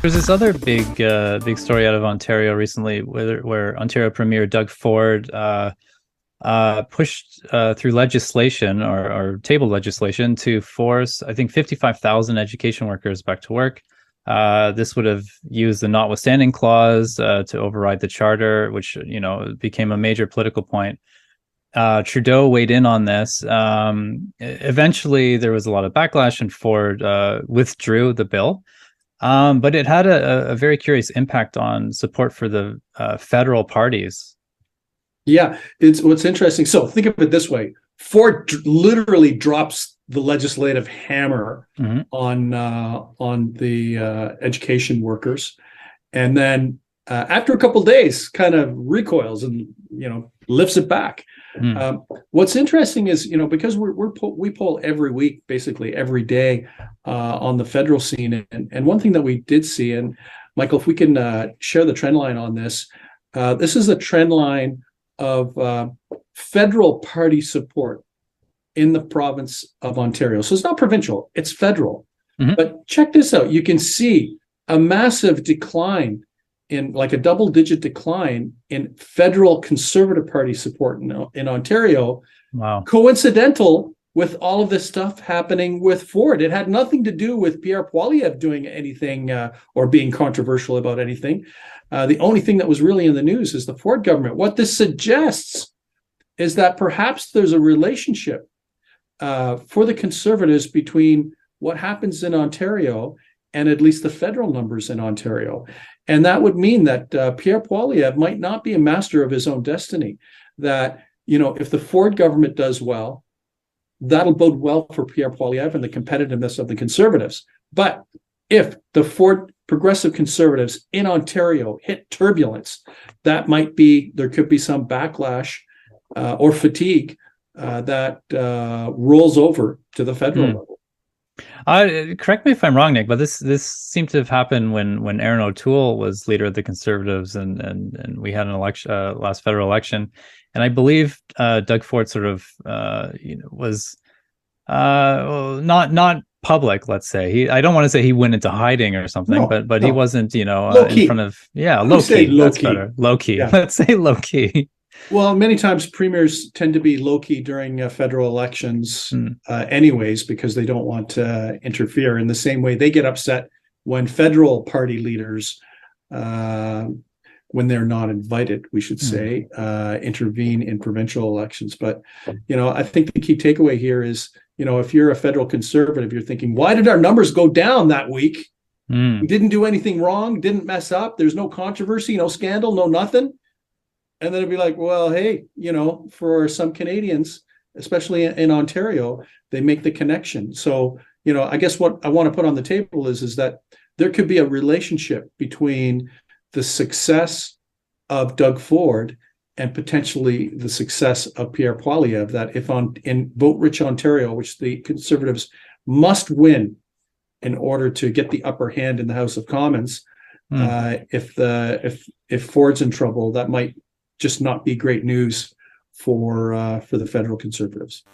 There's this other big story out of Ontario recently, where Ontario Premier Doug Ford pushed through legislation or tabled legislation to force, I think, 55,000 education workers back to work. This would have used the notwithstanding clause to override the charter, which became a major political point. Trudeau weighed in on this. Eventually, there was a lot of backlash, and Ford withdrew the bill. But it had a very curious impact on support for the federal parties. Yeah, it's what's interesting. So think of it this way: Ford literally drops the legislative hammer on the education workers, and then after a couple of days, kind of recoils and lifts it back. What's interesting is because we poll every week, basically every day on the federal scene, and one thing that we did see, and Michael, if we can share the trend line on this, this is the trend line of federal party support in the province of Ontario. So it's not provincial, it's federal. But check this out. You can see a massive decline, in like a double-digit decline in federal Conservative Party support in Ontario. Wow. Coincidental with all of this stuff happening with Ford. It had nothing to do with Pierre Poilievre doing anything or being controversial about anything. The only thing that was really in the news is the Ford government. What this suggests is that perhaps there's a relationship for the Conservatives between what happens in Ontario and at least the federal numbers in Ontario. And that would mean that Pierre Poilievre might not be a master of his own destiny. That, if the Ford government does well, that'll bode well for Pierre Poilievre and the competitiveness of the Conservatives. But if the Ford progressive Conservatives in Ontario hit turbulence, there could be some backlash or fatigue that rolls over to the federal level. Correct me if I'm wrong, Nick, but this seemed to have happened when Aaron O'Toole was leader of the Conservatives, and we had an election, last federal election, and I believe Doug Ford sort of was not public. Let's say I don't want to say he went into hiding or something, but he wasn't in front of low key. That's better. Low key. Yeah. Let's say low key. Well, many times premiers tend to be low-key during federal elections anyways, because they don't want to interfere. In the same way, they get upset when federal party leaders, when they're not invited, we should say, intervene in provincial elections. But, I think the key takeaway here is, if you're a federal Conservative, you're thinking, why did our numbers go down that week? We didn't do anything wrong, didn't mess up. There's no controversy, no scandal, no nothing. And then it'd be like, well, hey, for some Canadians, especially in Ontario, they make the connection. So, I guess what I want to put on the table is that there could be a relationship between the success of Doug Ford and potentially the success of Pierre Poilievre, that if in vote-rich Ontario, which the Conservatives must win in order to get the upper hand in the House of Commons, if Ford's in trouble, that might just not be great news for the federal Conservatives.